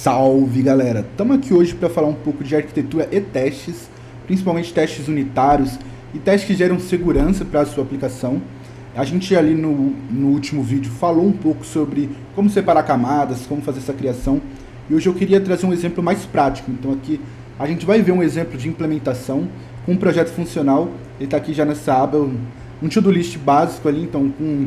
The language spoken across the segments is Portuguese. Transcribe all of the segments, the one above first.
Salve galera! Estamos aqui hoje para falar um pouco de arquitetura e testes, principalmente testes unitários e testes que geram segurança para a sua aplicação. A gente ali no último vídeo falou um pouco sobre como separar camadas, como fazer essa criação, e hoje eu queria trazer um exemplo mais prático. Então aqui a gente vai ver um exemplo de implementação com um projeto funcional. Ele está aqui já nessa aba, um to-do list básico ali, então com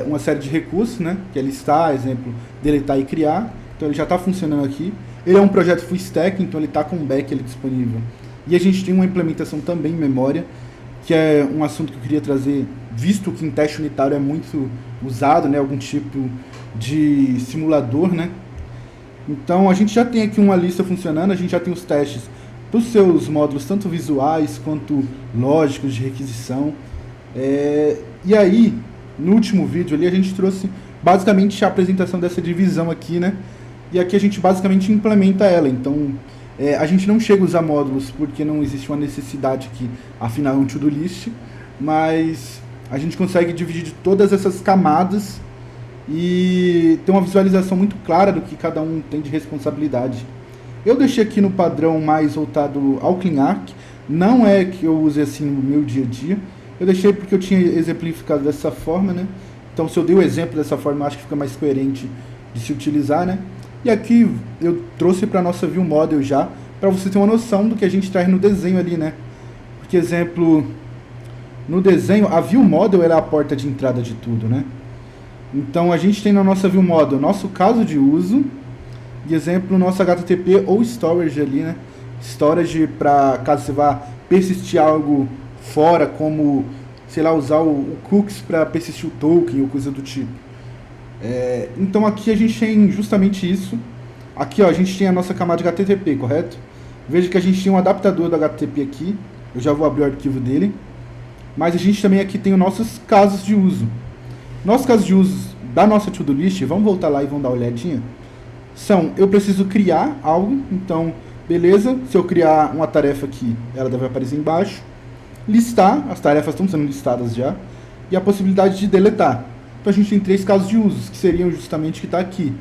uma série de recursos, né, que é listar, exemplo, deletar e criar. Então ele já está funcionando aqui. Ele é um projeto full stack, então ele está com um back ali disponível. E a gente tem uma implementação também em memória, que é um assunto que eu queria trazer, visto que em teste unitário é muito usado, né, algum tipo de simulador, né. Então a gente já tem aqui uma lista funcionando, a gente já tem os testes para os seus módulos, tanto visuais quanto lógicos de requisição. E aí, no último vídeo ali, a gente trouxe basicamente a apresentação dessa divisão aqui, né? E aqui a gente basicamente implementa ela. Então, a gente não chega a usar módulos porque não existe uma necessidade aqui, afinal é um to-do list, mas a gente consegue dividir todas essas camadas e ter uma visualização muito clara do que cada um tem de responsabilidade. Eu deixei aqui no padrão mais voltado ao CleanArch, não é que eu use assim no meu dia a dia, eu deixei porque eu tinha exemplificado dessa forma, né? Então, se eu dei o exemplo dessa forma, eu acho que fica mais coerente de se utilizar, né? E aqui eu trouxe para a nossa View Model já, para você ter uma noção do que a gente traz no desenho ali, né? Porque, exemplo, no desenho, a View Model é a porta de entrada de tudo, né? Então, a gente tem na nossa View Model nosso caso de uso, e exemplo, nosso HTTP ou Storage ali, né? Storage para caso você vá persistir algo fora, como, sei lá, usar o cookies para persistir o token ou coisa do tipo. Então aqui a gente tem justamente isso. Aqui ó, a gente tem a nossa camada de HTTP, correto? Veja que a gente tem um adaptador do HTTP aqui. Eu já vou abrir o arquivo dele. Mas a gente também aqui tem os nossos casos de uso. Nossos casos de uso da nossa to-do list, vamos voltar lá e vamos dar uma olhadinha. São, eu preciso criar algo, então, beleza, se eu criar uma tarefa aqui, ela deve aparecer embaixo. Listar, as tarefas estão sendo listadas já, e a possibilidade de deletar. Então a gente tem três casos de usos, que seriam justamente o que está aqui.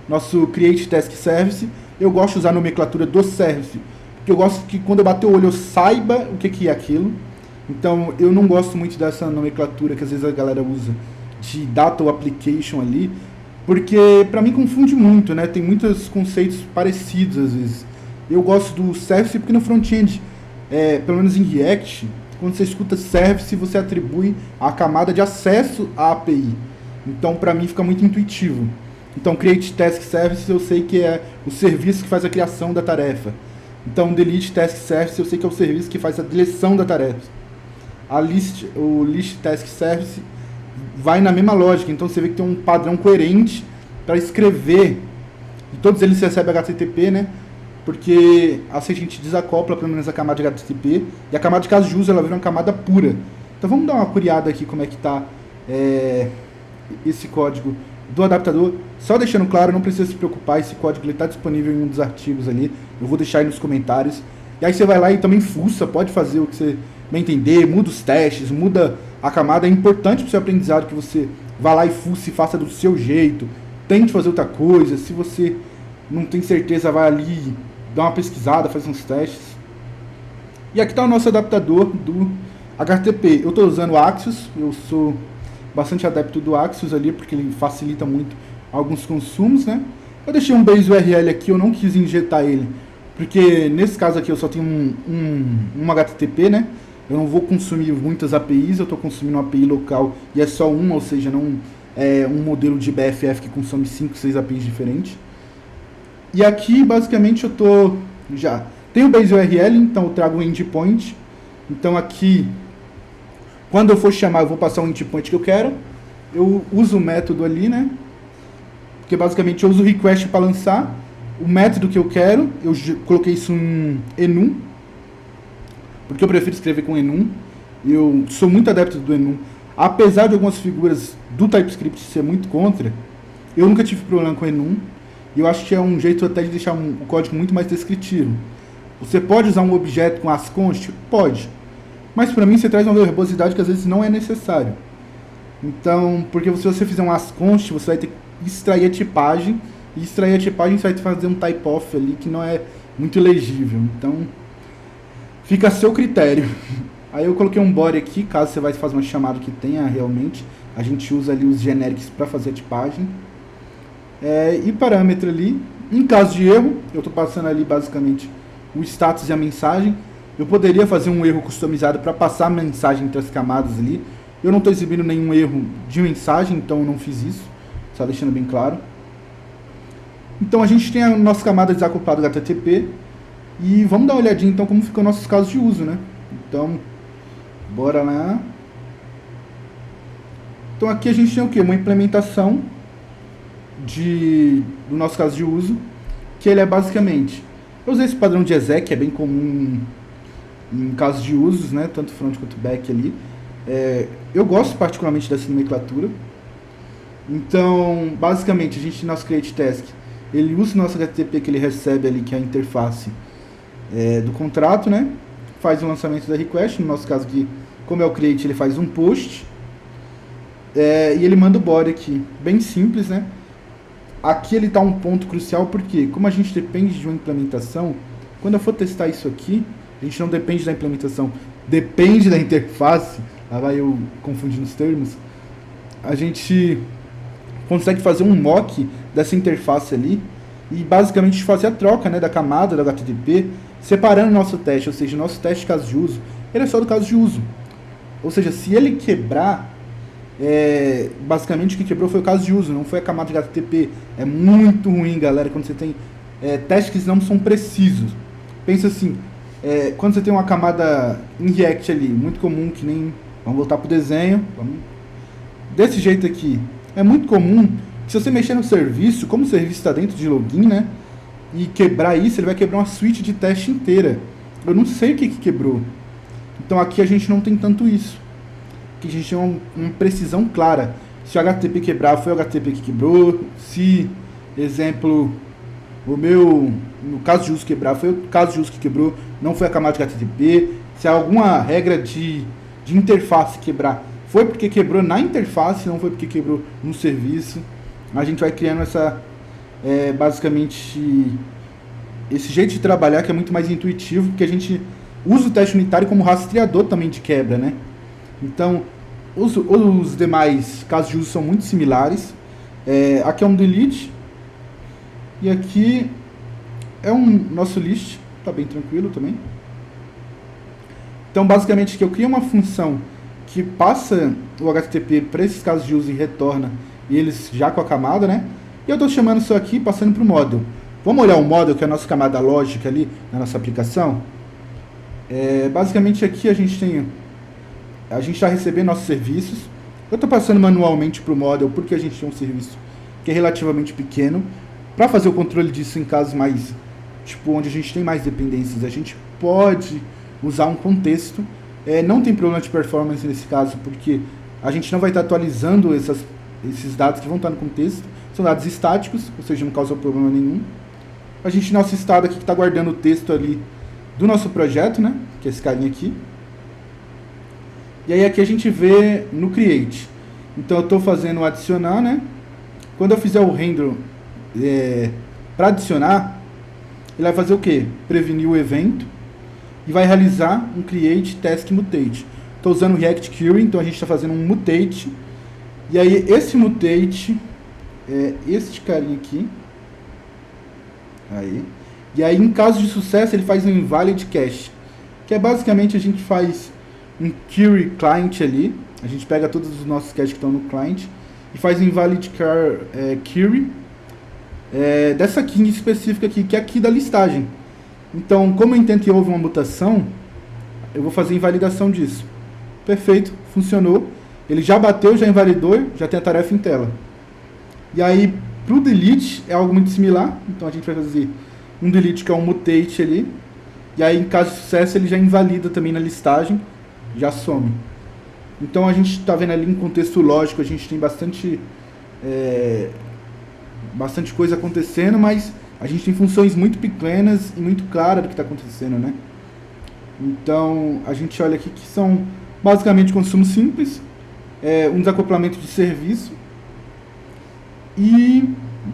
Nosso Create Task Service, eu gosto de usar a nomenclatura do service, porque eu gosto que quando eu bater o olho eu saiba o que é aquilo. Então eu não gosto muito dessa nomenclatura que às vezes a galera usa, de Data ou Application ali, porque para mim confunde muito, né? Tem muitos conceitos parecidos às vezes. Eu gosto do service porque no front-end, pelo menos em React, quando você escuta service, você atribui a camada de acesso à API. Então, para mim, fica muito intuitivo. Então, Create Task Service, eu sei que é o serviço que faz a criação da tarefa. Então, Delete Task Service, eu sei que é o serviço que faz a deleção da tarefa. O List Task Service vai na mesma lógica. Então, você vê que tem um padrão coerente para escrever. E todos eles recebem HTTP, né? Porque assim a gente desacopla pelo menos a camada de HTTP, e a camada de caso de uso ela vira uma camada pura. Então vamos dar uma curiada aqui como é que está esse código do adaptador. Só deixando claro, não precisa se preocupar, esse código está disponível em um dos artigos ali, eu vou deixar aí nos comentários. E aí você vai lá e também fuça, pode fazer o que você bem entender, muda os testes, muda a camada. É importante para o seu aprendizado que você vá lá e fuce e faça do seu jeito, tente fazer outra coisa. Se você não tem certeza, vai ali, dá uma pesquisada, faz uns testes. E aqui está o nosso adaptador do HTTP. Eu estou usando o Axios, eu sou bastante adepto do Axios ali, porque ele facilita muito alguns consumos, né? Eu deixei um base URL aqui, eu não quis injetar ele, porque nesse caso aqui eu só tenho um HTTP, né? Eu não vou consumir muitas APIs, eu estou consumindo uma API local e é só uma, ou seja, não é um modelo de BFF que consome 5, 6 APIs diferentes. E aqui, basicamente, eu tô já tenho o base URL, então eu trago um endpoint. Então aqui, quando eu for chamar, eu vou passar o endpoint que eu quero. Eu uso o método ali, né? Porque basicamente eu uso o request para lançar o método que eu quero. Eu coloquei isso em enum, porque eu prefiro escrever com enum. Eu sou muito adepto do enum. Apesar de algumas figuras do TypeScript ser muito contra, eu nunca tive problema com enum. E eu acho que é um jeito até de deixar o código muito mais descritivo. Você pode usar um objeto com asconst? Pode. Mas para mim você traz uma verbosidade que às vezes não é necessário. Então, porque se você fizer um asconst, você vai ter que extrair a tipagem e extrair a tipagem você vai fazer um type-off ali que não é muito legível. Então, fica a seu critério. Aí eu coloquei um body aqui, caso você vai fazer uma chamada que tenha realmente. A gente usa ali os generics para fazer a tipagem. E parâmetro ali. Em caso de erro, eu estou passando ali basicamente o status e a mensagem. Eu poderia fazer um erro customizado para passar a mensagem entre as camadas ali. Eu não estou exibindo nenhum erro de mensagem, então eu não fiz isso. Só deixando bem claro. Então a gente tem a nossa camada desacoplada do HTTP. E vamos dar uma olhadinha então como ficam nossos casos de uso, né? Então, bora lá. Então aqui a gente tem o quê? Uma implementação do nosso caso de uso, que ele é basicamente... Eu usei esse padrão de exec, é bem comum em casos de usos, né? Tanto front quanto back ali. Eu gosto particularmente dessa nomenclatura. Então, basicamente, a gente tem nosso create task. Ele usa o nosso HTTP que ele recebe ali, que é a interface do contrato, né? Faz o lançamento da request. No nosso caso aqui, como é o create, ele faz um post. E ele manda o body aqui. Bem simples, né? Aqui ele está um ponto crucial, porque como a gente depende de uma implementação, quando eu for testar isso aqui, a gente não depende da implementação, depende da interface. Lá vai eu confundindo os termos. A gente consegue fazer um mock dessa interface ali e basicamente fazer a troca, né, da camada do HTTP, separando o nosso teste, ou seja, o nosso teste de caso de uso, ele é só do caso de uso. Ou seja, se ele quebrar, basicamente o que quebrou foi o caso de uso, não foi a camada de HTTP. É muito ruim, galera, quando você tem testes que não são precisos. Pensa assim, quando você tem uma camada em React ali, muito comum, que nem... Vamos voltar pro desenho. Desse jeito aqui. É muito comum que se você mexer no serviço, como o serviço está dentro de login, né? E quebrar isso, ele vai quebrar uma suite de teste inteira. Eu não sei o que quebrou. Então aqui a gente não tem tanto isso. Aqui a gente tem uma precisão clara. Se o HTTP quebrar, foi o HTTP que quebrou. Se, exemplo, no caso de uso quebrar, foi o caso de uso que quebrou, não foi a camada de HTTP. Se alguma regra de interface quebrar, foi porque quebrou na interface, não foi porque quebrou no serviço. A gente vai criando basicamente esse jeito de trabalhar que é muito mais intuitivo, porque a gente usa o teste unitário como rastreador também de quebra, né? Então, os demais casos de uso são muito similares. Aqui é um delete e aqui é um nosso list, tá bem tranquilo também. Então, basicamente, aqui eu crio uma função que passa o HTTP para esses casos de uso e retorna eles já com a camada, né? E eu estou chamando isso aqui, passando para o model. Vamos olhar o model, que é a nossa camada lógica ali na nossa aplicação? Basicamente, aqui a gente está recebendo nossos serviços. Eu estou passando manualmente para o model, porque a gente tem um serviço que é relativamente pequeno. Para fazer o controle disso em casos mais, tipo, onde a gente tem mais dependências, a gente pode usar um contexto. Não tem problema de performance nesse caso, porque a gente não vai estar atualizando esses dados que vão estar no contexto. São dados estáticos, ou seja, não causa problema nenhum. A gente, nosso estado aqui, que está guardando o texto ali do nosso projeto, né? Que é esse carinha aqui. E aí aqui a gente vê no create. Então eu estou fazendo o adicionar, né? Quando eu fizer o render para adicionar, ele vai fazer o quê? Prevenir o evento e vai realizar um create task mutate. Estou usando o React Query, então a gente está fazendo um mutate. E aí esse mutate é este carinha aqui. Aí. E aí em caso de sucesso ele faz um invalid cache, que é basicamente a gente faz um query client ali. A gente pega todos os nossos caches que estão no client e faz um invalid query dessa key específica aqui, que é aqui da listagem. Então, como eu entendo que houve uma mutação, eu vou fazer invalidação disso. Perfeito, funcionou. Ele já bateu, já invalidou, já tem a tarefa em tela. E aí, para o delete, é algo muito similar. Então, a gente vai fazer um delete que é um mutate ali. E aí, em caso de sucesso, ele já invalida também na listagem, já some. Então, a gente está vendo ali em contexto lógico, a gente tem bastante coisa acontecendo, mas a gente tem funções muito pequenas e muito claras do que está acontecendo, né? Então, a gente olha aqui que são basicamente consumo simples, um desacoplamento de serviço e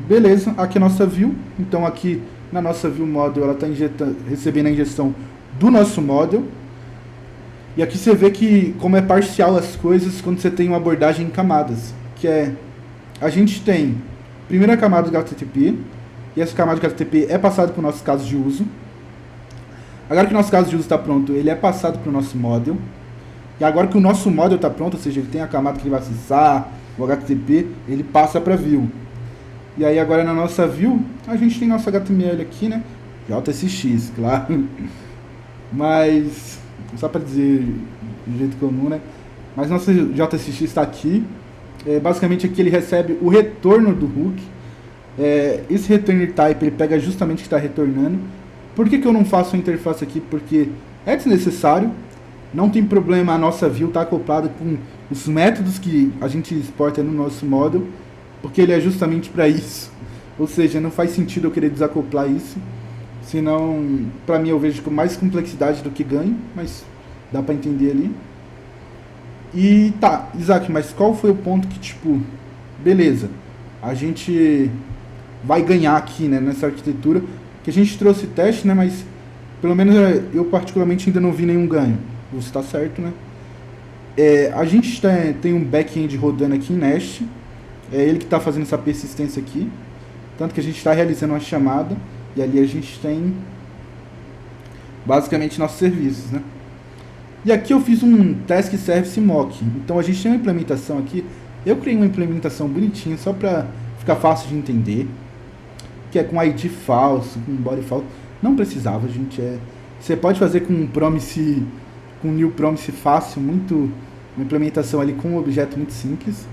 beleza, aqui é a nossa view. Então aqui na nossa view model ela está recebendo a injeção do nosso model. E aqui você vê que como é parcial as coisas quando você tem uma abordagem em camadas. Que é, a gente tem primeiro a camada do HTTP, e essa camada do HTTP é passada para o nosso caso de uso. Agora que o nosso caso de uso está pronto, ele é passado para o nosso model. E agora que o nosso model está pronto, ou seja, ele tem a camada que ele vai acessar, o HTTP, ele passa para a view. E aí agora na nossa view, a gente tem nosso HTML aqui, né? JSX, claro. Mas, só para dizer de jeito comum, né? Mas nosso JSX está aqui. Basicamente aqui ele recebe o retorno do hook. Esse return type ele pega justamente o que está retornando. Por que eu não faço a interface aqui? Porque é desnecessário. Não tem problema a nossa view estar acoplada com os métodos que a gente exporta no nosso model, porque ele é justamente para isso. Ou seja, não faz sentido eu querer desacoplar isso. Senão, para mim eu vejo com mais complexidade do que ganho, mas dá para entender ali. E tá, Isaac, mas qual foi o ponto que, tipo, beleza, a gente vai ganhar aqui, né, nessa arquitetura, que a gente trouxe teste, né, mas pelo menos eu particularmente ainda não vi nenhum ganho. Você está certo, né? A gente tem um back-end rodando aqui em Nest, é ele que está fazendo essa persistência aqui, tanto que a gente está realizando uma chamada, e ali a gente tem basicamente nossos serviços, né? E aqui eu fiz um task service mock. Então a gente tem uma implementação aqui. Eu criei uma implementação bonitinha só para ficar fácil de entender, que é com ID falso, com body falso. Não precisava, gente. Você pode fazer com um promise, com um new promise fácil, muito uma implementação ali com um objeto muito simples,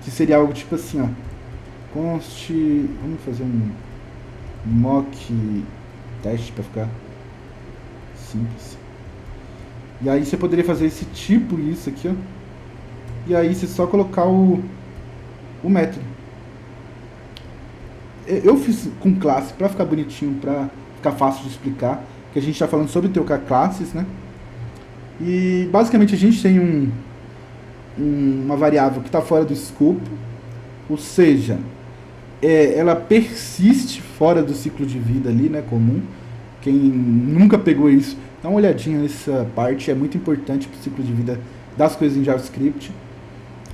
que seria algo tipo assim, ó. Const, vamos fazer um mock teste para ficar simples. E aí você poderia fazer esse tipo, isso aqui, ó. E aí você só colocar o método. Eu fiz com classe para ficar bonitinho, para ficar fácil de explicar, que a gente está falando sobre trocar classes, né? E basicamente a gente tem uma variável que está fora do escopo, ou seja, ela persiste fora do ciclo de vida ali, né, comum. Quem nunca pegou isso, dá uma olhadinha nessa parte, é muito importante para o ciclo de vida das coisas em JavaScript.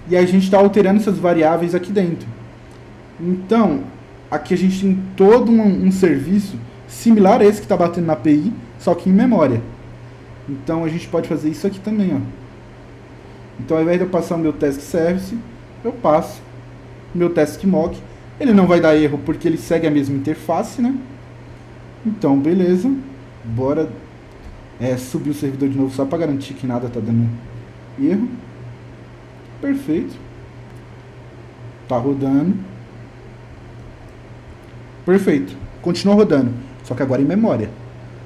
E aí a gente está alterando essas variáveis aqui dentro. Então, aqui a gente tem todo um serviço similar a esse que está batendo na API, só que em memória. Então a gente pode fazer isso aqui também, ó. Então ao invés de eu passar o meu task service, eu passo o meu task mock. Ele não vai dar erro porque ele segue a mesma interface, né? Então, beleza. Bora subir o servidor de novo só para garantir que nada tá dando erro. Perfeito. Tá rodando. Perfeito. Continua rodando. Só que agora em memória.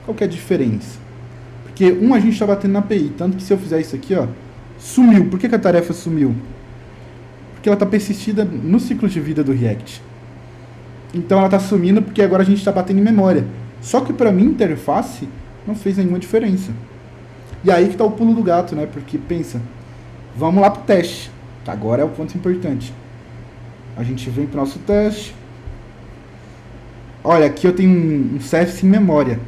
Qual que é a diferença? Porque a gente está batendo na API. Tanto que se eu fizer isso aqui, ó, sumiu. Por que a tarefa sumiu? Porque ela está persistida no ciclo de vida do React. Então ela está sumindo porque agora a gente está batendo em memória. Só que para minha interface não fez nenhuma diferença. E aí que está o pulo do gato, né? Porque pensa, vamos lá para o teste. Agora é o ponto importante. A gente vem para o nosso teste. Olha, aqui eu tenho um service em memória,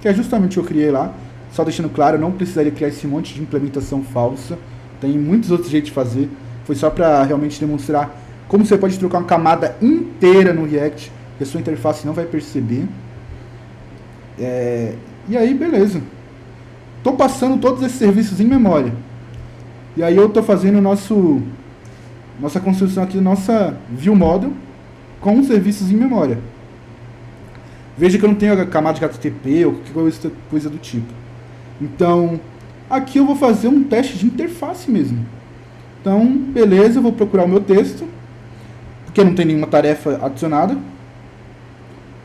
que é justamente o que eu criei lá. Só deixando claro, eu não precisaria criar esse monte de implementação falsa. Tem muitos outros jeitos de fazer. Foi só para realmente demonstrar como você pode trocar uma camada inteira no React e a sua interface não vai perceber. E aí, beleza. Estou passando todos esses serviços em memória. E aí eu estou fazendo nossa construção aqui, nossa view model com serviços em memória. Veja que eu não tenho a camada de HTTP ou qualquer coisa do tipo. Então, aqui eu vou fazer um teste de interface mesmo. Então, beleza, eu vou procurar o meu texto, porque não tem nenhuma tarefa adicionada.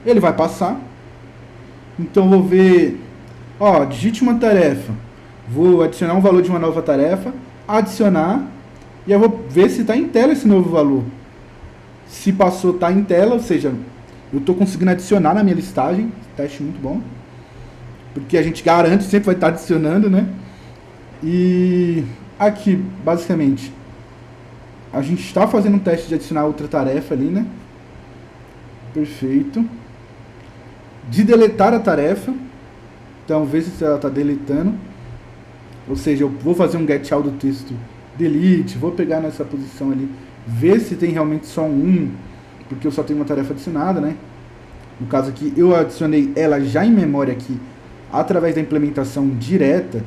Ele vai passar. Então, eu vou ver, ó, digite uma tarefa. Vou adicionar um valor de uma nova tarefa, adicionar, e eu vou ver se está em tela esse novo valor. Se passou, está em tela, ou seja, eu estou conseguindo adicionar na minha listagem. Teste muito bom. Porque a gente garante, sempre vai estar adicionando, né? E aqui, basicamente, a gente está fazendo um teste de adicionar outra tarefa ali, né? Perfeito. De deletar a tarefa. Então, ver se ela está deletando. Ou seja, eu vou fazer um get out do texto delete, vou pegar nessa posição ali, ver se tem realmente só um, porque eu só tenho uma tarefa adicionada, né? No caso aqui, eu adicionei ela já em memória aqui, através da implementação direta,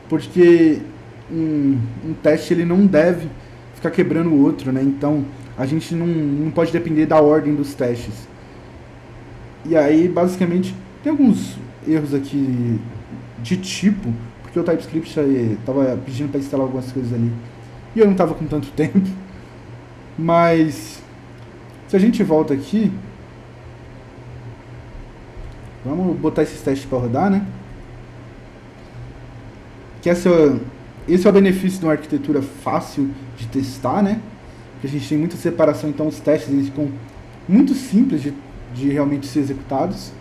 porque um teste ele não deve ficar quebrando o outro, né? Então, a gente não pode depender da ordem dos testes. E aí, basicamente, tem alguns erros aqui de tipo, porque o TypeScript estava pedindo para instalar algumas coisas ali e eu não estava com tanto tempo. Mas se a gente volta aqui, vamos botar esses testes para rodar, né? Que esse é o benefício de uma arquitetura fácil de testar, né? Que a gente tem muita separação, então os testes eles ficam muito simples de realmente ser executados.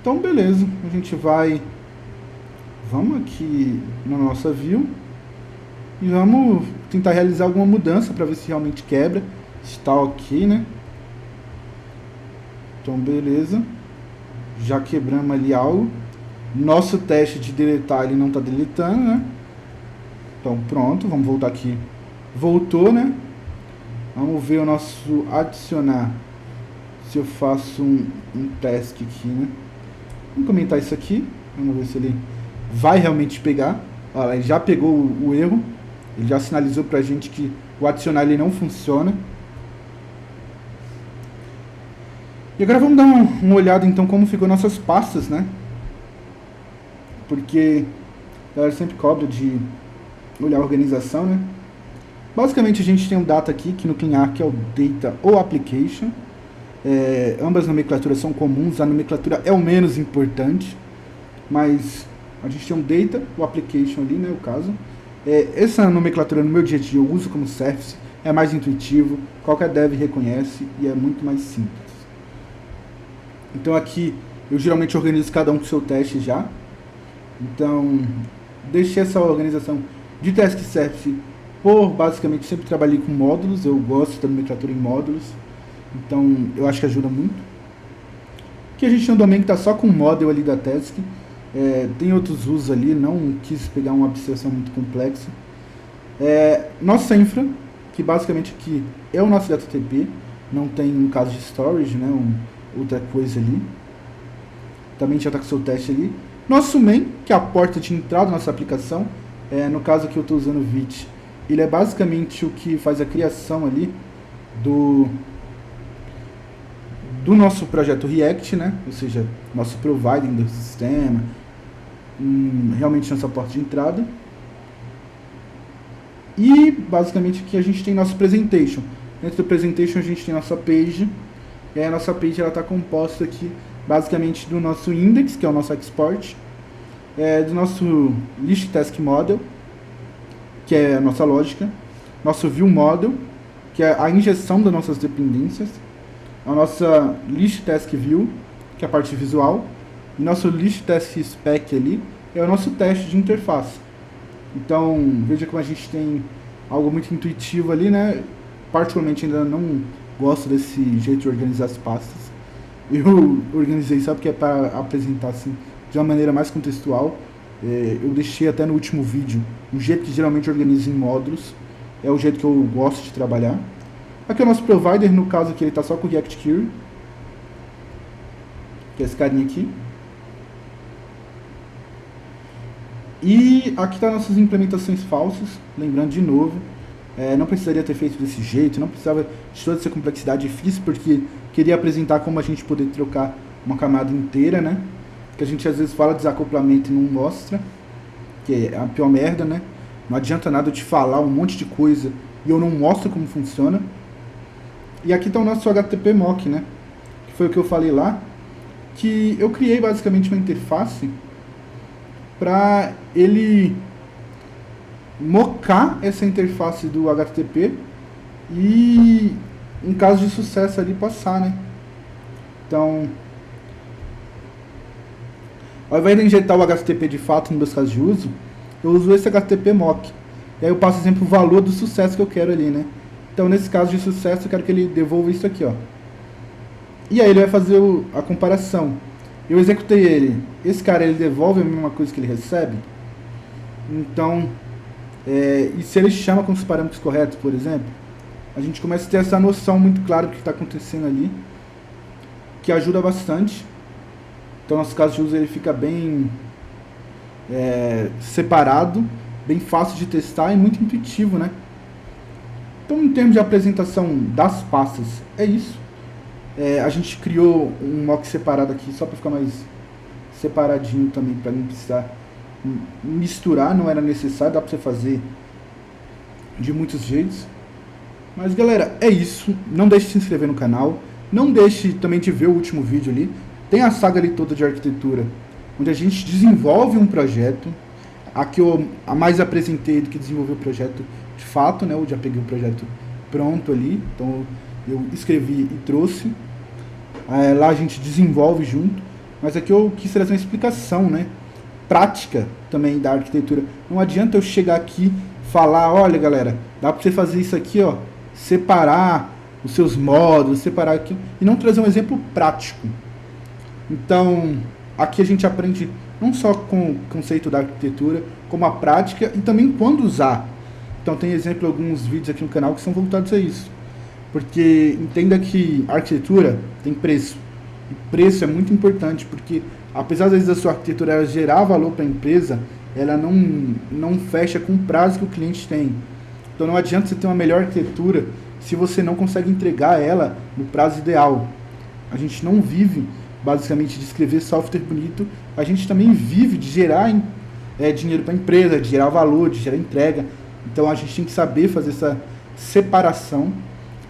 Então beleza, a gente vamos aqui na nossa view e vamos tentar realizar alguma mudança para ver se realmente quebra, se está ok, né? Então beleza, já quebramos ali algo. Nosso teste de deletar ele não está deletando, né? Então pronto, vamos voltar aqui. Voltou, né? Vamos ver o nosso adicionar. Se eu faço um task aqui, né? Vamos comentar isso aqui. Vamos ver se ele vai realmente pegar. Olha, ele já pegou o erro. Ele já sinalizou pra gente que o adicionar ele não funciona. E agora vamos dar uma olhada então como ficou nossas pastas, né? Porque a galera sempre cobra de olhar a organização, né? Basicamente a gente tem um data aqui, que no CleanArch é o data ou application. Ambas nomenclaturas são comuns, a nomenclatura é o menos importante, mas a gente tem um data, o application ali, né, o caso. Essa nomenclatura no meu dia a dia eu uso como surface, é mais intuitivo, qualquer dev reconhece e é muito mais simples. Então aqui eu geralmente organizo cada um com seu teste já. Então deixei essa organização de task surface por basicamente sempre trabalhei com módulos, eu gosto da nomenclatura em módulos. Então, eu acho que ajuda muito. Aqui a gente tem um domain que está só com o model ali da task. Tem outros usos ali, não quis pegar uma abstração muito complexa. Nossa infra, que basicamente aqui é o nosso HTTP. Não tem um caso de storage, né, outra coisa ali. Também já está com o seu teste ali. Nosso main, que é a porta de entrada da nossa aplicação. No caso aqui eu estou usando o Vite. Ele é basicamente o que faz a criação ali do nosso projeto React, né? Ou seja, nosso providing do sistema, realmente nossa porta de entrada. E basicamente aqui a gente tem nosso presentation. Dentro do presentation a gente tem nossa page. E a nossa page ela está composta aqui basicamente do nosso index, que é o nosso export, do nosso list task model, que é a nossa lógica, nosso view model, que é a injeção das nossas dependências, a nossa list task view, que é a parte visual, e nosso list task spec ali é o nosso teste de interface. Então veja como a gente tem algo muito intuitivo ali, né? Particularmente ainda não gosto desse jeito de organizar as pastas. Eu organizei só porque é para apresentar assim de uma maneira mais contextual. Eu deixei até no último vídeo um jeito que geralmente organizo em módulos. É o jeito que eu gosto de trabalhar. Aqui é o nosso provider, no caso aqui ele está só com o React Query, que é esse carinha aqui. E aqui está nossas implementações falsas, lembrando de novo, não precisaria ter feito desse jeito, não precisava de toda essa complexidade difícil, porque queria apresentar como a gente poder trocar uma camada inteira, né? Que a gente às vezes fala de desacoplamento e não mostra, que é a pior merda, né? Não adianta nada eu te falar um monte de coisa e eu não mostro como funciona. E aqui está o nosso HTTP mock, né? Que foi o que eu falei lá, que eu criei basicamente uma interface para ele mocar essa interface do HTTP e, em caso de sucesso ali, passar, né? Então, ao invés de injetar o HTTP de fato nos meus casos de uso, eu uso esse HTTP mock. E aí eu passo sempre o valor do sucesso que eu quero ali, né? Então, nesse caso de sucesso, eu quero que ele devolva isso aqui, ó. E aí ele vai fazer a comparação. Eu executei ele. Esse cara, ele devolve a mesma coisa que ele recebe? Então, e se ele chama com os parâmetros corretos, por exemplo, a gente começa a ter essa noção muito clara do que está acontecendo ali, que ajuda bastante. Então, nosso caso de uso ele fica bem separado, bem fácil de testar e muito intuitivo, né? Então, em termos de apresentação das pastas, é isso. A gente criou um mock separado aqui só para ficar mais separadinho também, para não precisar misturar, não era necessário, dá para você fazer de muitos jeitos. Mas galera, é isso. Não deixe de se inscrever no canal, não deixe também de ver o último vídeo ali. Tem a saga ali toda de arquitetura, onde a gente desenvolve um projeto. Aqui eu mais apresentei do que desenvolver o projeto de fato, né? Eu já peguei o projeto pronto ali, então eu escrevi e trouxe. Lá a gente desenvolve junto, mas aqui eu quis trazer uma explicação, né? Prática também da arquitetura. Não adianta eu chegar aqui e falar, olha galera, dá para você fazer isso aqui, ó, separar os seus módulos, separar aqui, e não trazer um exemplo prático. Então, aqui a gente aprende não só com o conceito da arquitetura, como a prática e também quando usar. Então tem exemplo alguns vídeos aqui no canal que são voltados a isso. Porque entenda que a arquitetura tem preço. E preço é muito importante, porque apesar às vezes da sua arquitetura ela gerar valor para a empresa, ela não fecha com o prazo que o cliente tem. Então não adianta você ter uma melhor arquitetura se você não consegue entregar ela no prazo ideal. A gente não vive basicamente de escrever software bonito, a gente também vive de gerar dinheiro para a empresa, de gerar valor, de gerar entrega. Então a gente tem que saber fazer essa separação.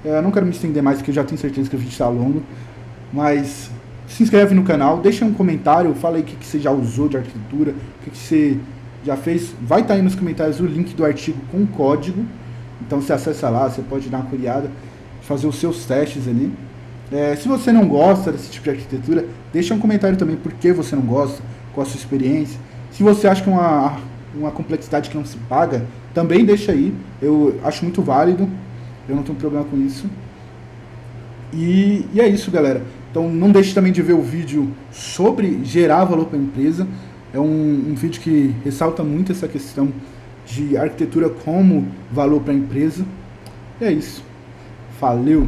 Eu não quero me estender mais, porque eu já tenho certeza que o vídeo está longo, mas se inscreve no canal, deixa um comentário, fala aí o que você já usou de arquitetura, o que você já fez. Vai estar aí nos comentários o link do artigo com código, então você acessa lá, você pode dar uma curiada, fazer os seus testes ali. Se você não gosta desse tipo de arquitetura, deixa um comentário também por que você não gosta, qual a sua experiência. Se você acha que é uma complexidade que não se paga, também deixa aí, eu acho muito válido, eu não tenho problema com isso. E é isso, galera. Então não deixe também de ver o vídeo sobre gerar valor para a empresa. É um vídeo que ressalta muito essa questão de arquitetura como valor para a empresa. E é isso. Valeu!